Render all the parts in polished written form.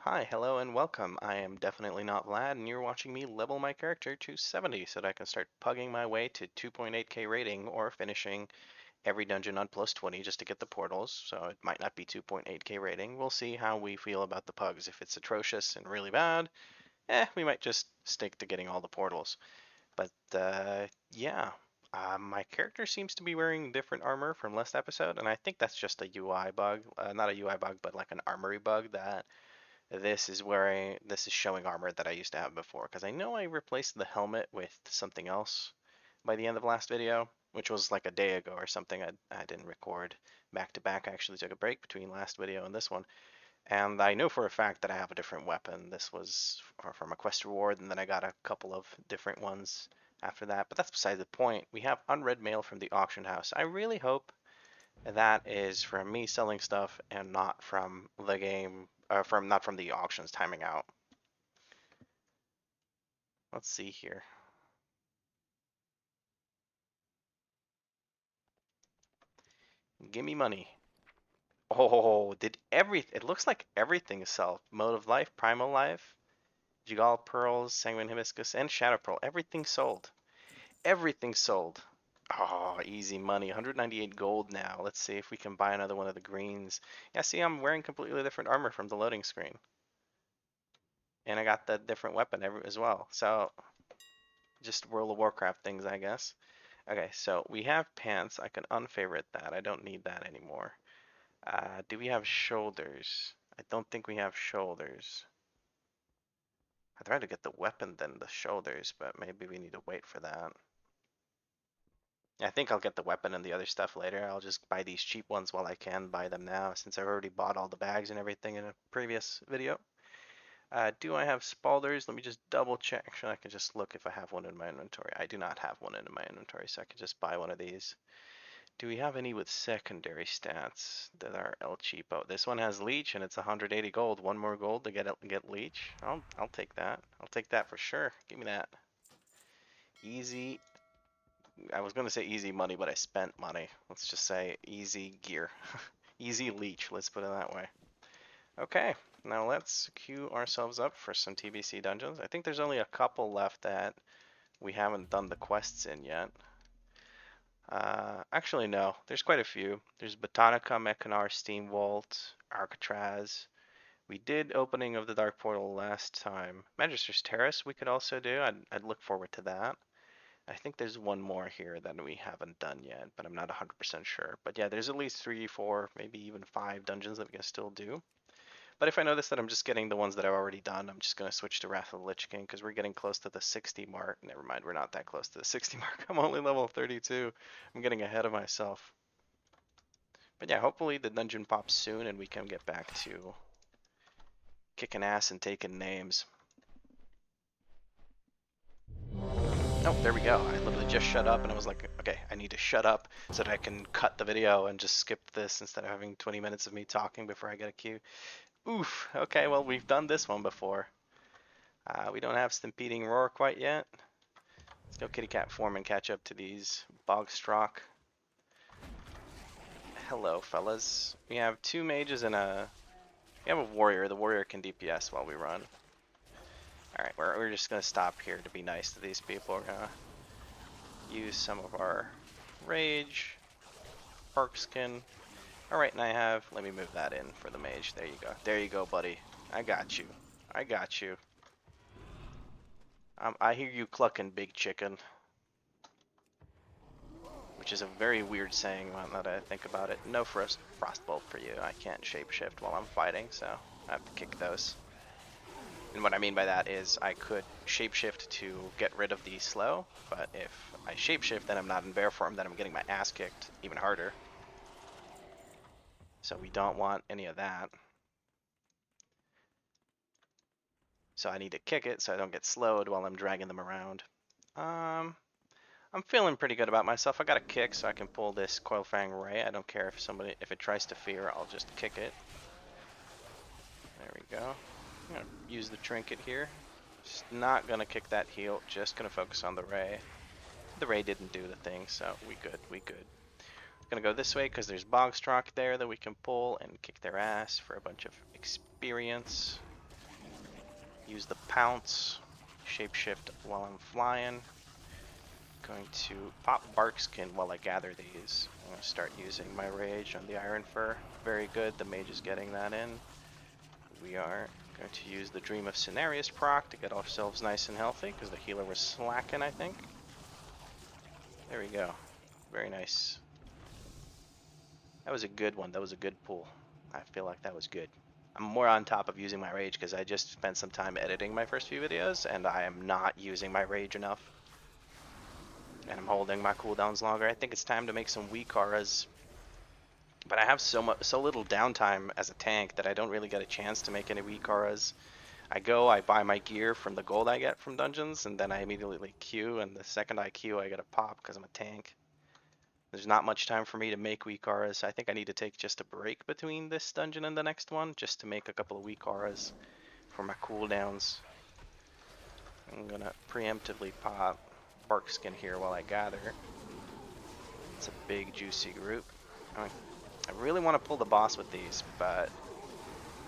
Hi, hello, and welcome. I am definitely not Vlad, and you're watching me level my character to 70 so that I can start pugging my way to 2.8k rating or finishing every dungeon on plus 20 just to get the portals. So it might not be 2.8k rating. We'll see how we feel about the pugs. If it's atrocious and really bad, we might just stick to getting all the portals. But yeah, my character seems to be wearing different armor from last episode, and I think that's just a UI bug. Not a UI bug, but like an armory bug that this is showing armor that I used to have before, because I know I replaced the helmet with something else by the end of last video, which was like a day ago or something. I didn't record back to back. I actually took a break between last video and this one, and I know for a fact that I have a different weapon. This was from a quest reward, and then I got a couple of different ones after that, but that's beside the point. We have unread mail from the auction house. I really hope that is from me selling stuff and not from the game, not from the auctions timing out. Let's see here. Give me money. Oh, it looks like everything is sold. Mode of life, primal life, Jigal pearls, sanguine hibiscus, and shadow pearl. Everything sold. Everything sold. Oh, easy money. 198 gold now. Let's see if we can buy another one of the greens. Yeah, see, I'm wearing completely different armor from the loading screen. And I got the different weapon as well. So just World of Warcraft things, I guess. Okay, so we have pants. I can unfavorite that. I don't need that anymore. Do we have shoulders? I don't think we have shoulders. I'd rather get the weapon than the shoulders, but maybe we need to wait for that. I think I'll get the weapon and the other stuff later. I'll just buy these cheap ones while I can buy them now, since I've already bought all the bags and everything in a previous video. Do I have spalders? Let me just double check. Actually, I can just look if I have one in my inventory. I do not have one in my inventory, so I can just buy one of these. Do we have any with secondary stats that are El Cheapo? This one has leech and it's 180 gold. One more gold to get leech. I'll take that. I'll take that for sure. Give me that. Easy. I was gonna say easy money, but I spent money. Let's just say easy gear. Easy leech. Let's put it that way. Okay, now let's queue ourselves up for some TBC dungeons. I think there's only a couple left that we haven't done the quests in yet. Actually, no. There's quite a few. There's Botanica, Mechanar, Steam Vault, Alcatraz. We did Opening of the Dark Portal last time. Magister's Terrace we could also do. I'd look forward to that. I think there's one more here that we haven't done yet, but I'm not 100% sure. But yeah, there's at least 3, 4, maybe even 5 dungeons that we can still do. But if I notice that I'm just getting the ones that I've already done, I'm just going to switch to Wrath of the Lich King because we're getting close to the 60 mark. Never mind, we're not that close to the 60 mark. I'm only level 32. I'm getting ahead of myself. But yeah, hopefully the dungeon pops soon and we can get back to kicking ass and taking names. Oh, there we go. I literally just shut up and I was like, okay, I need to shut up so that I can cut the video and just skip this instead of having 20 minutes of me talking before I get a queue. Oof, okay, well, we've done this one before. We don't have Stampeding Roar quite yet. Let's go kitty cat form and catch up to these Bogstrock. Hello, fellas. We have 2 mages and we have a warrior. The warrior can DPS while we run. Alright, we're just gonna stop here to be nice to these people. We're gonna use some of our rage, Park skin. Alright, and let me move that in for the mage. There you go. There you go, buddy. I got you. I got you. I hear you clucking, big chicken. Which is a very weird saying now that I think about it. No frostbolt for you. I can't shapeshift while I'm fighting, so I have to kick those. And what I mean by that is I could shapeshift to get rid of the slow, but if I shapeshift then I'm not in bear form, then I'm getting my ass kicked even harder. So we don't want any of that. So I need to kick it so I don't get slowed while I'm dragging them around. I'm feeling pretty good about myself. I got a kick so I can pull this Coilfang Ray. I don't care if it tries to fear, I'll just kick it. There we go. I'm gonna use the trinket here. Just not gonna kick that heal, just gonna focus on the Ray. The Ray didn't do the thing, so we good. Gonna go this way because there's Bogstrock there that we can pull and kick their ass for a bunch of experience. use the pounce, shapeshift while I'm flying. Going to pop Barkskin while I gather these. I'm going to start using my rage on the Iron Fur. Very good, the mage is getting that in. We are going to use the Dream of Cenarius proc to get ourselves nice and healthy, because the healer was slacking, I think. There we go. Very nice. That was a good one. That was a good pull. I feel like that was good. I'm more on top of using my rage because I just spent some time editing my first few videos, and I am not using my rage enough. And I'm holding my cooldowns longer. I think it's time to make some WeakAuras. But I have so little downtime as a tank that I don't really get a chance to make any WeakAuras. I buy my gear from the gold I get from dungeons, and then I immediately queue, and the second I queue I get a pop because I'm a tank. There's not much time for me to make WeakAuras. I think I need to take just a break between this dungeon and the next one, just to make a couple of WeakAuras for my cooldowns. I'm gonna preemptively pop Barkskin here while I gather. It's a big juicy group. I really want to pull the boss with these, but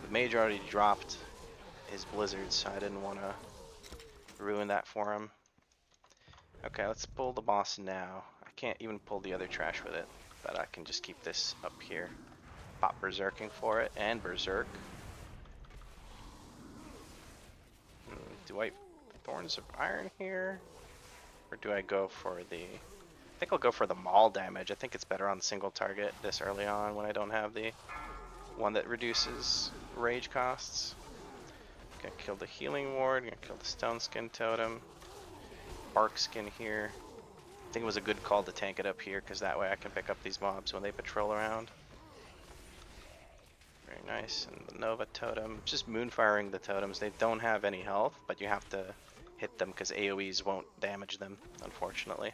the mage already dropped his blizzard, so I didn't want to ruin that for him. Okay, let's pull the boss now. I can't even pull the other trash with it, but I can just keep this up here. Pop Berserking for it, and Berserk. Do I Thorns of Iron here? Or do I go for the... I think I'll go for the maul damage. I think it's better on single target this early on when I don't have the one that reduces rage costs. Gonna kill the healing ward, gonna kill the stone skin totem. Barkskin here. I think it was a good call to tank it up here because that way I can pick up these mobs when they patrol around. Very nice. And the Nova totem, just moonfiring the totems. They don't have any health, but you have to hit them because AoEs won't damage them, unfortunately.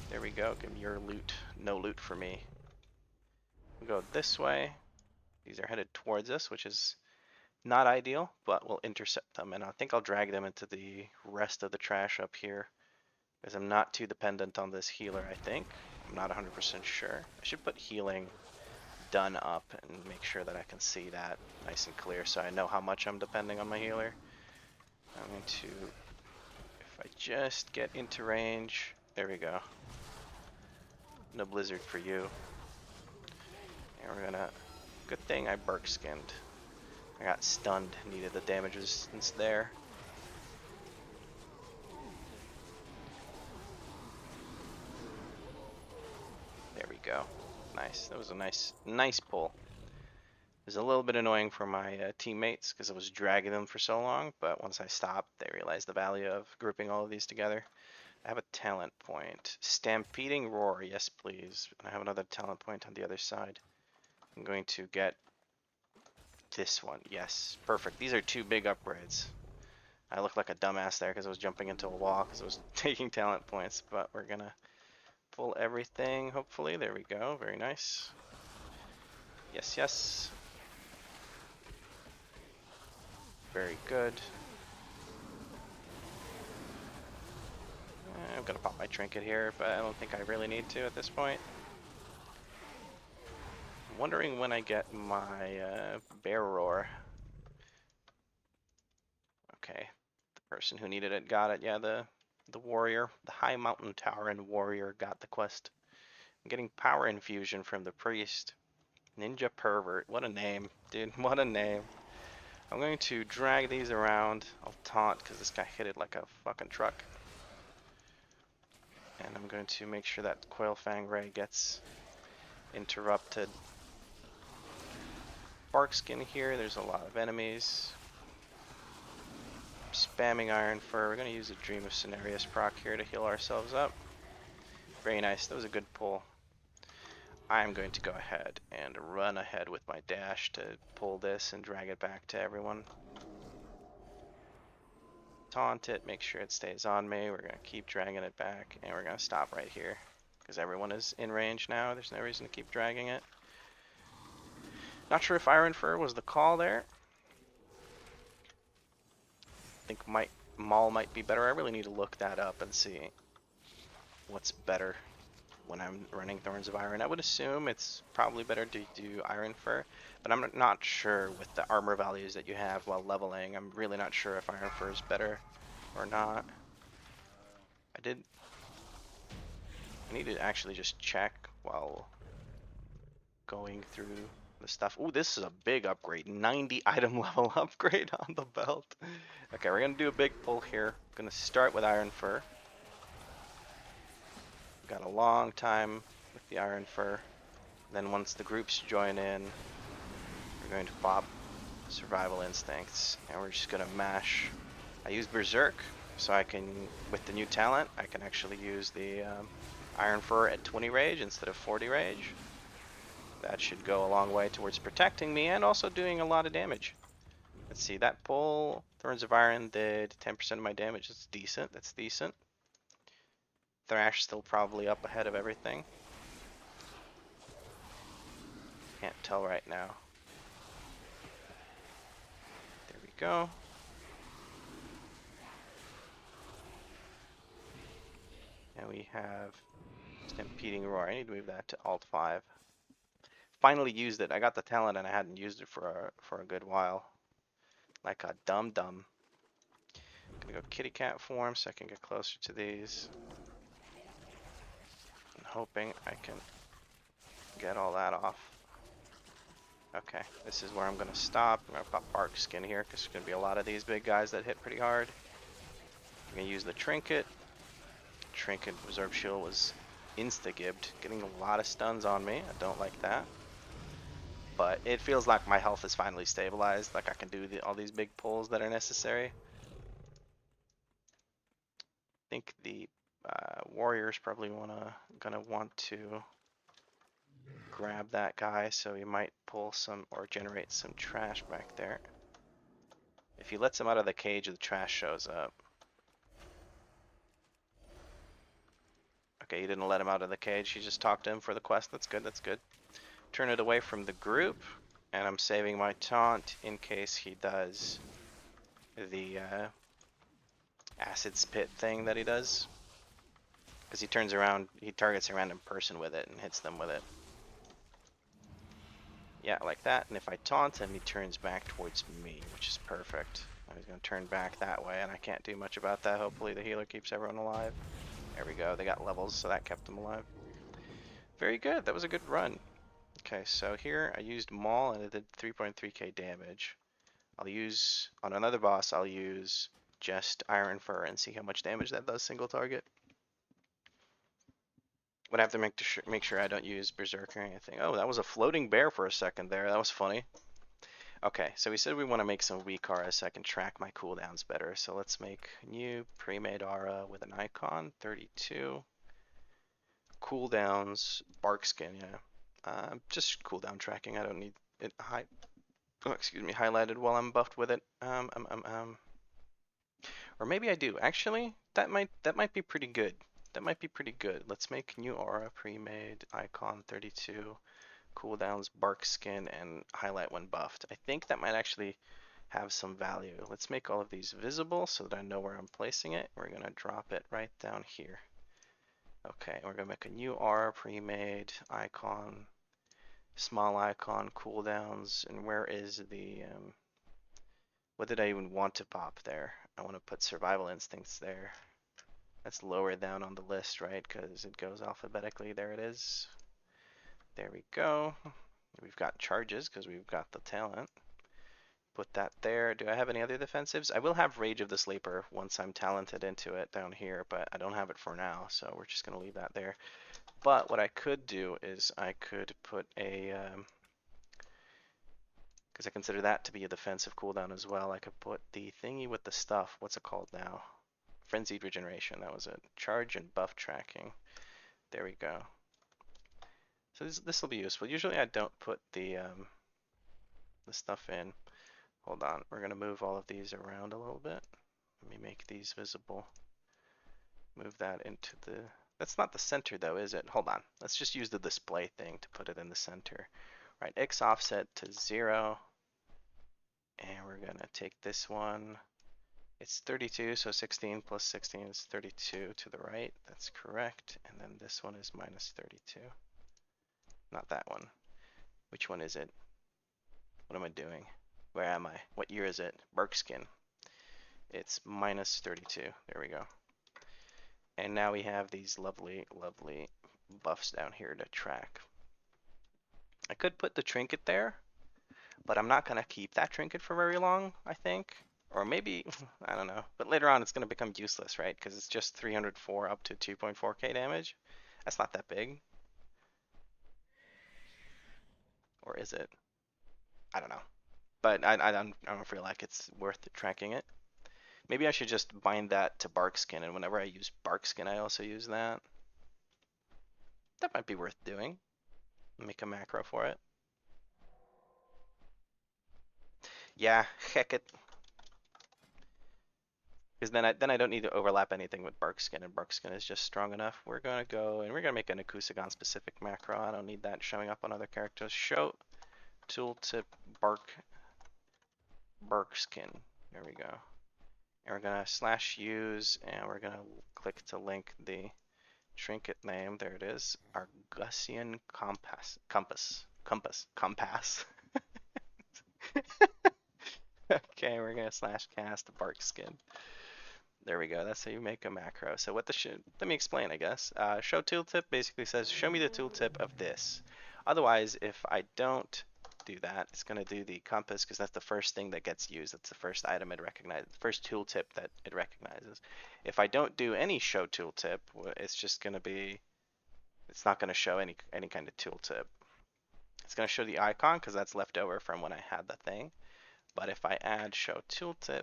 There we go. Give me your loot. No loot for me. We go this way. These are headed towards us, which is not ideal, but we'll intercept them. And I think I'll drag them into the rest of the trash up here, because I'm not too dependent on this healer, I think. I'm not 100% sure. I should put healing done up and make sure that I can see that nice and clear so I know how much I'm depending on my healer. I'm going to, if I just get into range, there we go. No blizzard for you. And we're gonna, good thing I Barkskinned. I got stunned, needed the damage resistance there. There we go. Nice. That was a nice pull. It was a little bit annoying for my teammates because I was dragging them for so long, but once I stopped, they realized the value of grouping all of these together. I have a talent point. Stampeding Roar, yes please. I have another talent point on the other side. I'm going to get this one. Yes, perfect. These are two big upgrades. I look like a dumbass there because I was jumping into a wall because I was taking talent points, but we're gonna pull everything, hopefully. There we go. Very nice. Yes, yes. Very good. I'm gonna pop my trinket here, but I don't think I really need to at this point. I'm wondering when I get my bear roar. Okay, the person who needed it got it. Yeah, the warrior, the high mountain tower and warrior got the quest. I'm getting power infusion from the priest. Ninja pervert, what a name, dude, what a name. I'm going to drag these around. I'll taunt because this guy hit it like a fucking truck. And I'm going to make sure that Coilfang Ray gets interrupted. Barkskin here, there's a lot of enemies. Spamming Iron Fur. We're going to use a Dream of Cenarius proc here to heal ourselves up. Very nice, that was a good pull. I'm going to go ahead and run ahead with my dash to pull this and drag it back to everyone. Taunt it, make sure it stays on me. We're going to keep dragging it back, and we're going to stop right here because everyone is in range now. There's no reason to keep dragging it. Not sure if Iron Fur was the call there. I think Maul might be better. I really need to look that up and see what's better. when I'm running Thorns of Iron. I would assume it's probably better to do Iron Fur, but I'm not sure with the armor values that you have while leveling. I'm really not sure if Iron Fur is better or not. I need to actually just check while going through the stuff. Ooh, this is a big upgrade. 90 item level upgrade on the belt. Okay, we're gonna do a big pull here. Gonna start with Iron Fur. Got a long time with the Iron Fur. Then once the groups join in, we're going to pop Survival Instincts, and we're just gonna mash. I use Berserk, so I can, with the new talent, I can actually use the Iron Fur at 20 rage instead of 40 rage. That should go a long way towards protecting me and also doing a lot of damage. Let's see, that pull, Thorns of Iron did 10% of my damage. That's decent, that's decent. Thrash still probably up ahead of everything. Can't tell right now. There we go. And we have Stampeding Roar. I need to move that to Alt 5. Finally used it. I got the talent and I hadn't used it for a good while. Like a dum-dum. Gonna go kitty cat form so I can get closer to these. I'm hoping I can get all that off. Okay, this is where I'm gonna stop. I'm gonna pop Bark Skin here because there's gonna be a lot of these big guys that hit pretty hard. I'm gonna use the Trinket. Trinket Reserve Shield was insta-gibbed, getting a lot of stuns on me. I don't like that. But it feels like my health is finally stabilized, like I can do all these big pulls that are necessary. I think the warriors probably gonna want to grab that guy, so he might pull some or generate some trash back there. If he lets him out of the cage, the trash shows up. Okay, he didn't let him out of the cage. He just talked to him for the quest. That's good, that's good. Turn it away from the group, and I'm saving my taunt in case he does the acid spit thing that he does. Because he turns around, he targets a random person with it and hits them with it. Yeah, like that. And if I taunt him, he turns back towards me, which is perfect. He's going to turn back that way, and I can't do much about that. Hopefully the healer keeps everyone alive. There we go. They got levels, so that kept them alive. Very good. That was a good run. Okay, so here I used Maul, and it did 3.3k damage. I'll use, on another boss, I'll use just Iron Fur and see how much damage that does single target. But I have to make sure I don't use Berserk or anything. Oh, that was a floating bear for a second there. That was funny. Okay, so we said we want to make some WeakAuras so I can track my cooldowns better. So let's make new pre-made aura with an icon, 32. Cooldowns, bark skin, yeah. Just cooldown tracking. I don't need it highlighted while I'm buffed with it. Or maybe I do. Actually, that might be pretty good. That might be pretty good. Let's make new aura pre-made icon 32. Cooldowns, bark skin, and highlight when buffed. I think that might actually have some value. Let's make all of these visible so that I know where I'm placing it. We're gonna drop it right down here. Okay, we're gonna make a new aura pre-made icon, small icon, cooldowns, and where is the what did I even want to pop there? I want to put survival instincts there. That's lower down on the list, right? Because it goes alphabetically. There it is. There we go. We've got charges because we've got the talent. Put that there. Do I have any other defensives? I will have Rage of the Sleeper once I'm talented into it down here, but I don't have it for now, so we're just going to leave that there. But what I could do is I could put a, because I consider that to be a defensive cooldown as well, I could put the thingy with the stuff. What's it called now? Frenzied Regeneration. That was it. Charge and buff tracking. There we go. So this will be useful. Usually I don't put the stuff in. Hold on, we're gonna move all of these around a little bit. Let me make these visible. Move that into the, that's not the center though, is it? Hold on, let's just use the display thing to put it in the center. Right, X offset to 0. And we're gonna take this one, It's 32, so 16 plus 16 is 32 to the right. That's correct. And then this one is minus 32. Not that one. Which one is it? What am I doing? Where am I? What year is it? Barkskin. It's minus 32. There we go. And now we have these lovely, lovely buffs down here to track. I could put the trinket there, but I'm not going to keep that trinket for very long, I think. Or maybe, I don't know. But later on, it's going to become useless, right? Because it's just 304 up to 2.4k damage. That's not that big. Or is it? I don't know. But I don't feel like it's worth tracking it. Maybe I should just bind that to Barkskin, and whenever I use Barkskin, I also use that. That might be worth doing. Make a macro for it. Yeah, heck it. Because then I don't need to overlap anything with Barkskin, and Barkskin is just strong enough. We're gonna go and we're gonna make an Akusagon specific macro. I don't need that showing up on other characters. Show tooltip Barkskin. There we go. And we're gonna slash use, and we're gonna click to link the trinket name. There it is. Argusian compass. Okay, we're gonna slash cast Barkskin. There we go. That's how you make a macro. So what the let me explain, I guess. Show tooltip basically says, show me the tooltip of this. Otherwise, if I don't do that, it's going to do the compass because that's the first thing that gets used. That's the first item it recognizes, the first tooltip that it recognizes. If I don't do any show tooltip, it's just going to be, it's not going to show any kind of tooltip. It's going to show the icon because that's left over from when I had the thing. But if I add show tooltip,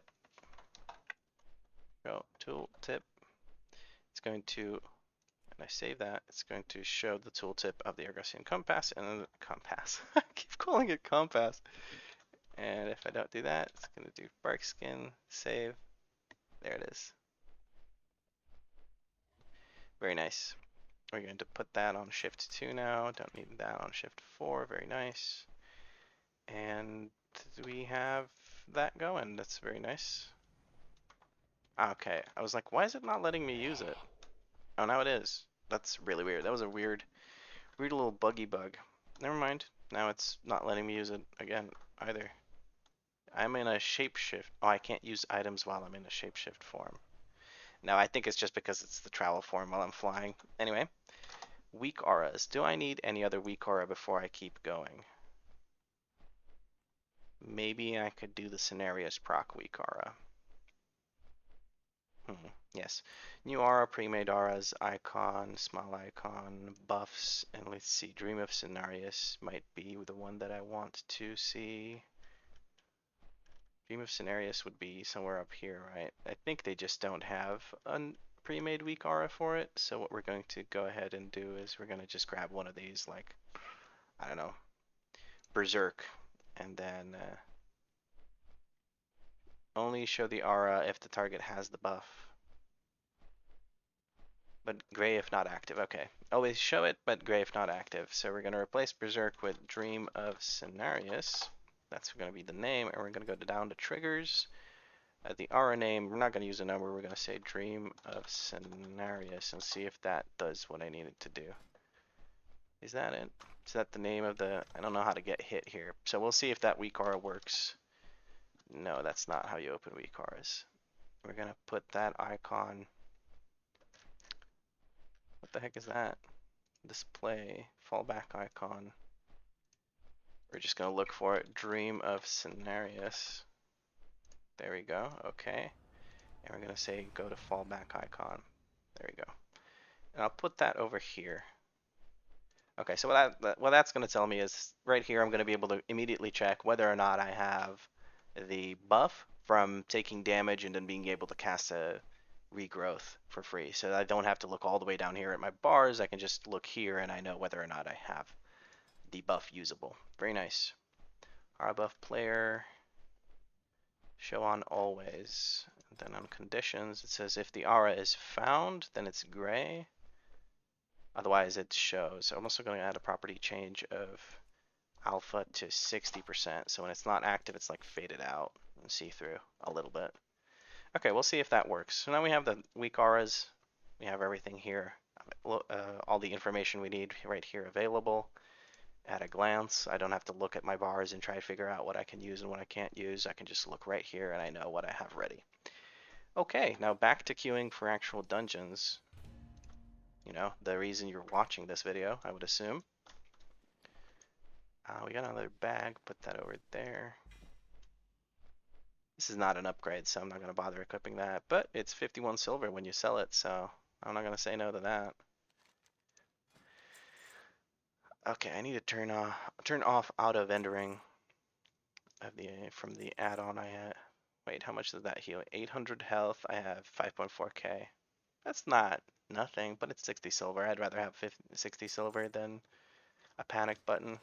it's going to, and I save that, it's going to show the tooltip of the Argusian compass and then compass. I keep calling it compass. And if I don't do that, it's going to do Barkskin, save. There it is. Very nice. We're going to put that on shift 2 now. Don't need that on shift 4. Very nice. And we have that going. That's very nice. Okay, I was like, why is it not letting me use it? Oh, now it is. That's really weird. That was a weird little buggy bug. Never mind. Now it's not letting me use it again either. I'm in a shapeshift. Oh, I can't use items while I'm in a shapeshift form. No, I think it's just because it's the travel form while I'm flying. Anyway, WeakAuras. Do I need any other WeakAura before I keep going? Maybe I could do the scenarios proc WeakAura. Yes. New aura, pre-made auras, icon, small icon, buffs, and let's see, Dream of Cenarius might be the one that I want to see. Dream of Cenarius would be somewhere up here, right? I think they just don't have a pre-made weak aura for it, so what we're going to go ahead and do is we're going to just grab one of these, like, I don't know, Berserk, and then only show the aura if the target has the buff. But gray if not active. Okay. Always show it, but gray if not active. So we're going to replace Berserk with Dream of Cenarius. That's going to be the name, and we're going to go down to triggers. The aura name, we're not going to use a number. We're going to say Dream of Cenarius and see if that does what I need it to do. Is that it? Is that the name of the... I don't know how to get hit here. So we'll see if that weak aura works. No, that's not how you open weak auras. We're going to put that icon... What the heck is that? Display, fallback icon. We're just going to look for it. Dream of Cenarius. There we go. Okay. And we're going to say go to fallback icon. There we go. And I'll put that over here. Okay, so what that's going to tell me is right here I'm going to be able to immediately check whether or not I have the buff from taking damage and then being able to cast a regrowth for free. So I don't have to look all the way down here at my bars. I can just look here and I know whether or not I have the buff usable. Very nice. Aura buff player. Show on always. And then on conditions, it says if the aura is found, then it's gray. Otherwise, it shows. I'm also going to add a property change of alpha to 60%. So when it's not active, it's like faded out and see through a little bit. Okay, we'll see if that works. So now we have the WeakAuras. We have everything here. All the information we need right here available at a glance. I don't have to look at my bars and try to figure out what I can use and what I can't use. I can just look right here and I know what I have ready. Okay, now back to queuing for actual dungeons. You know, the reason you're watching this video, I would assume. We got another bag, put that over there. This is not an upgrade, so I'm not going to bother equipping that, but it's 51 silver when you sell it, so I'm not going to say no to that. Okay, I need to turn off auto vendoring of from the add-on I had. Wait, how much does that heal? 800 health. I have 5.4k. That's not nothing, but it's 60 silver. I'd rather have 60 silver than a panic button.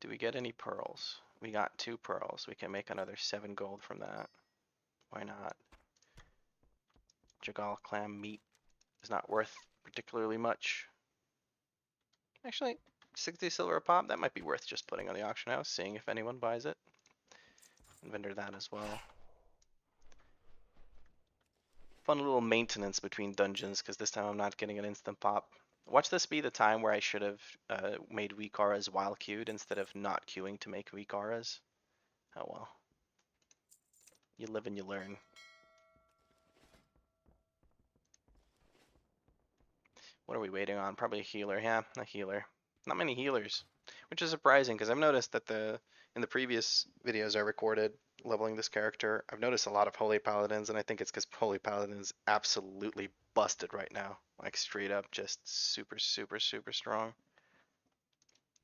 Do we get any pearls? We got 2 pearls. We can make another 7 gold from that. Why not? Jagal clam meat is not worth particularly much. Actually, 60 silver a pop, that might be worth just putting on the auction house, seeing if anyone buys it. And vendor that as well. Fun little maintenance between dungeons, because this time I'm not getting an instant pop. Watch this be the time where I should have made WeakAuras while queued instead of not queuing to make WeakAuras. Oh well. You live and you learn. What are we waiting on? Probably a healer. Yeah, a healer. Not many healers, which is surprising because I've noticed that in the previous videos I recorded leveling this character, I've noticed a lot of Holy Paladins, and I think it's because Holy Paladin is absolutely busted right now. Like straight up just super, super, super strong.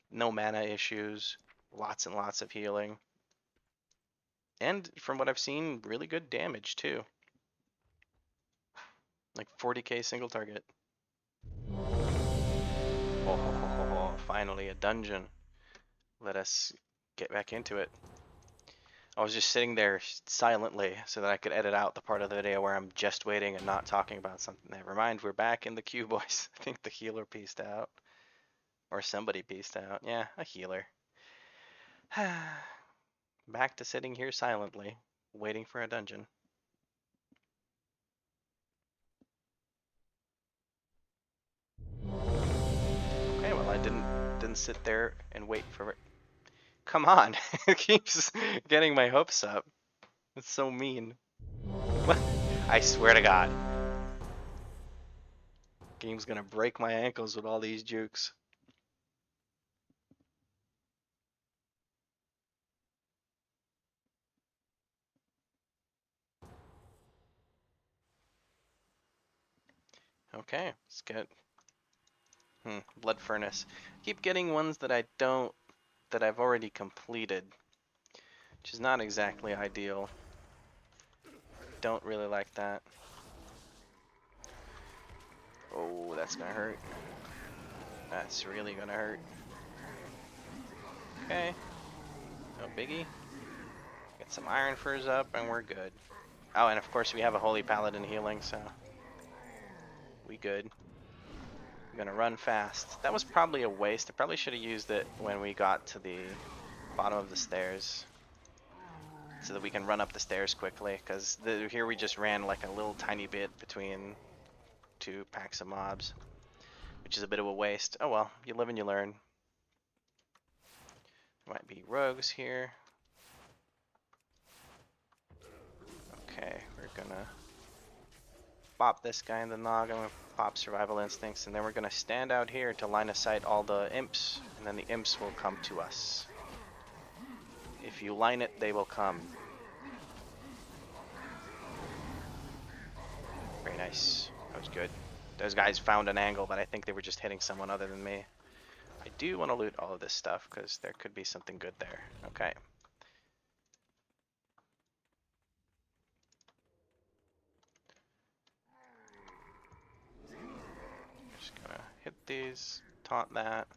No mana issues, lots and lots of healing. And from what I've seen, really good damage too. Like 40k single target. Oh, finally a dungeon. Let us get back into it. I was just sitting there silently so that I could edit out the part of the video where I'm just waiting and not talking about something. Never mind, we're back in the queue, boys. I think the healer pieced out. Or somebody pieced out. Yeah, a healer. Back to sitting here silently, waiting for a dungeon. Okay, well I didn't sit there and wait for it. Come on, it keeps getting my hopes up. It's so mean. What? I swear to God. Game's gonna break my ankles with all these jukes. Okay, let's get Blood Furnace. Keep getting ones that I've already completed, which is not exactly ideal. Don't really like that. Oh, that's gonna hurt. That's really gonna hurt. Okay, no biggie. Get some Iron Furs up and we're good. Oh, and of course we have a Holy Paladin healing, so we good. I'm gonna run fast. That was probably a waste. I probably should have used it when we got to the bottom of the stairs, so that we can run up the stairs quickly, because here we just ran like a little tiny bit between 2 packs of mobs, which is a bit of a waste. Oh well, you live and you learn. Might be rogues here. Okay, we're gonna pop this guy in the noggin. I'm gonna pop survival instincts, and then we're gonna stand out here to line of sight all the imps, and then the imps will come to us. If you line it, they will come. Very nice. That was good. Those guys found an angle, but I think they were just hitting someone other than me. I do want to loot all of this stuff, because there could be something good there. Okay. Just gonna hit these, taunt that.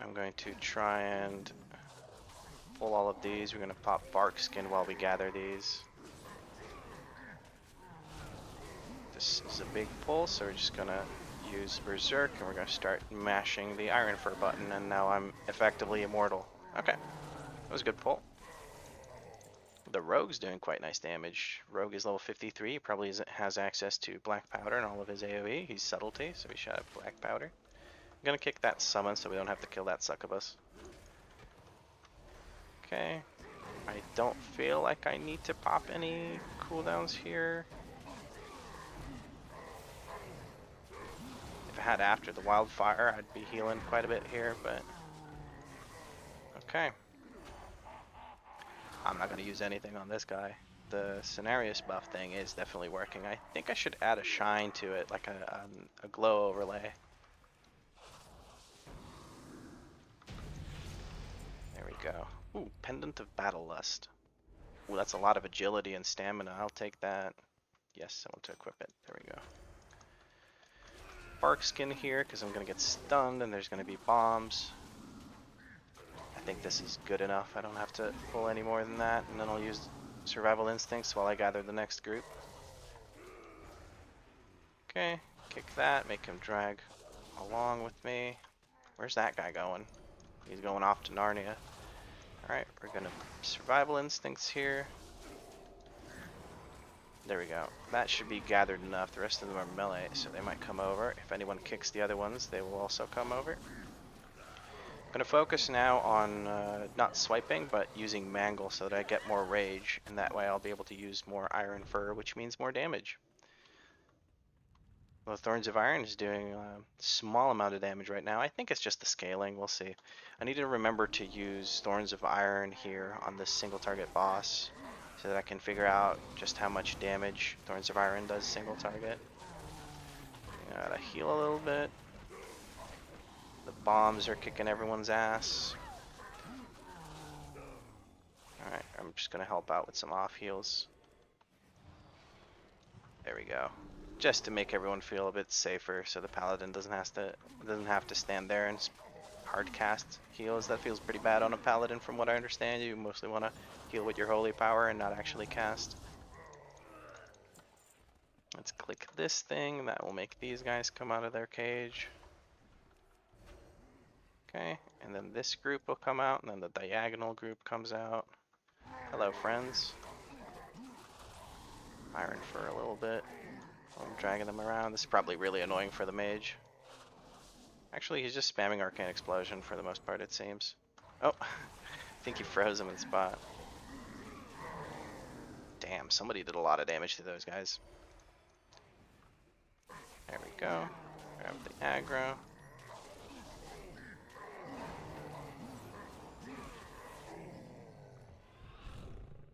I'm going to try and pull all of these. We're gonna pop bark skin while we gather these. This is a big pull, so we're just gonna use Berserk, and we're gonna start mashing the Iron Fur button, and now I'm effectively immortal. Okay, that was a good pull. The rogue's doing quite nice damage. Rogue is level 53, probably has access to black powder and all of his AoE. He's subtlety, so he should have black powder. I'm gonna kick that summon so we don't have to kill that succubus. Okay. I don't feel like I need to pop any cooldowns here. If I had after the wildfire, I'd be healing quite a bit here, but okay. I'm not going to use anything on this guy. The Scenarios buff thing is definitely working. I think I should add a shine to it, like a glow overlay. There we go. Ooh, Pendant of Battle Lust. Ooh, that's a lot of agility and stamina. I'll take that. Yes, I want to equip it. There we go. Bark skin here, because I'm going to get stunned and there's going to be bombs. I think this is good enough. I don't have to pull any more than that, and then I'll use survival instincts while I gather the next group. Okay, kick that, make him drag along with me. Where's that guy going? He's going off to Narnia. Alright, we're gonna survival instincts here. There we go. That should be gathered enough. The rest of them are melee, so they might come over. If anyone kicks the other ones, they will also come over. I'm gonna focus now on not swiping, but using Mangle so that I get more rage, and that way I'll be able to use more Iron Fur, which means more damage. Well, Thorns of Iron is doing a small amount of damage right now. I think it's just the scaling, we'll see. I need to remember to use Thorns of Iron here on this single target boss so that I can figure out just how much damage Thorns of Iron does single target. Gotta heal a little bit. The bombs are kicking everyone's ass. Alright, I'm just gonna help out with some off heals. There we go. Just to make everyone feel a bit safer, so the paladin doesn't have to stand there and hard cast heals. That feels pretty bad on a paladin, from what I understand. You mostly want to heal with your holy power and not actually cast. Let's click this thing. That will make these guys come out of their cage. Okay, and then this group will come out, and then the diagonal group comes out. Hello, friends. Iron Fur a little bit. I'm dragging them around. This is probably really annoying for the mage. Actually, he's just spamming Arcane Explosion for the most part, it seems. Oh, I think he froze him in the spot. Damn, somebody did a lot of damage to those guys. There we go. Grab the aggro.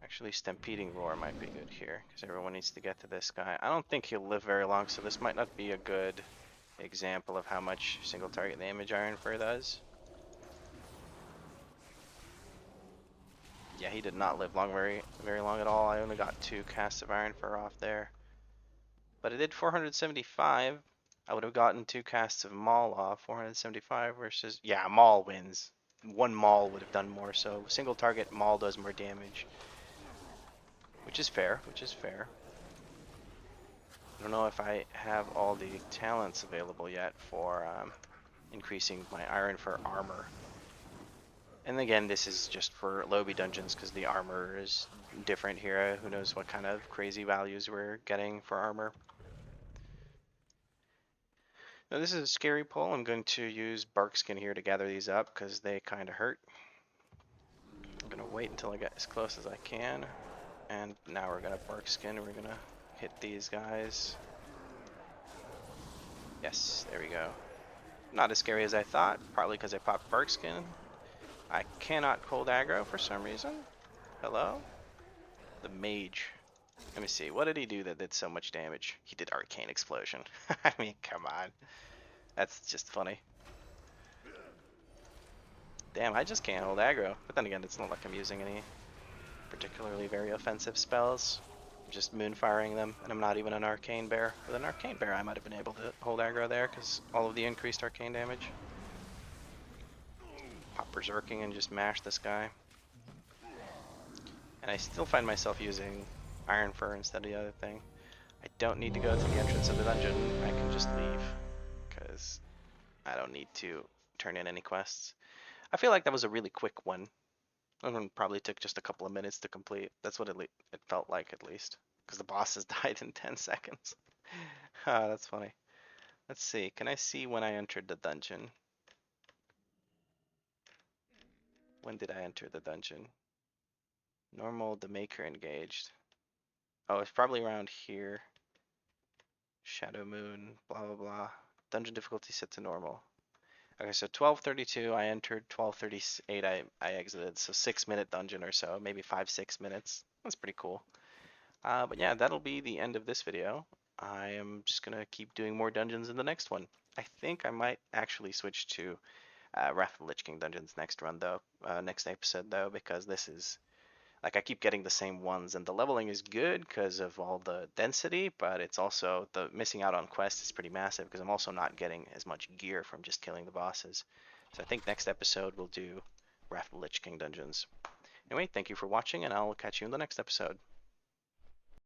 Actually, Stampeding Roar might be good here, because everyone needs to get to this guy. I don't think he'll live very long, so this might not be a good example of how much single target damage Iron Fur does. Yeah, he did not live long, very long at all. I only got 2 casts of Iron Fur off there. But it did 475. I would have gotten 2 casts of Maul off. 475 versus... Yeah, Maul wins. 1 Maul would have done more, so single target Maul does more damage. Which is fair, which is fair. I don't know if I have all the talents available yet for increasing my Iron Fur armor. And again, this is just for lobby dungeons because the armor is different here. Who knows what kind of crazy values we're getting for armor. Now this is a scary pull. I'm going to use Bark Skin here to gather these up because they kind of hurt. I'm going to wait until I get as close as I can. And now we're going to Bark Skin and we're going to hit these guys. Yes, there we go. Not as scary as I thought, probably because I popped Bark Skin. I cannot cold aggro for some reason. Hello? The mage. Let me see, what did he do that did so much damage? He did Arcane Explosion. I mean, come on. That's just funny. Damn, I just can't hold aggro. But then again, it's not like I'm using any particularly very offensive spells. I'm just moonfiring them, and I'm not even an Arcane Bear. With an Arcane Bear, I might have been able to hold aggro there, because all of the increased arcane damage. Pop Berserking and just mash this guy. And I still find myself using Iron Fur instead of the other thing. I don't need to go to the entrance of the dungeon. I can just leave, because I don't need to turn in any quests. I feel like that was a really quick one. And probably took just a couple of minutes to complete. That's what it felt like, at least. Because the bosses died in 10 seconds. Ah, that's funny. Let's see. Can I see when I entered the dungeon? When did I enter the dungeon? Normal, the maker engaged. Oh, it's probably around here. Shadow Moon, blah, blah, blah. Dungeon difficulty set to normal. Okay, so 12:32 I entered, 12:38 I exited. So 6-minute dungeon or so, maybe 5-6 minutes. That's pretty cool. But yeah, that'll be the end of this video. I am just gonna keep doing more dungeons in the next one. I think I might actually switch to Wrath of the Lich King dungeons next run though, next episode though, because this is like I keep getting the same ones, and the leveling is good because of all the density, but it's also the missing out on quests is pretty massive because I'm also not getting as much gear from just killing the bosses. So I think next episode we'll do Wrath of the Lich King dungeons. Anyway, thank you for watching, and I'll catch you in the next episode.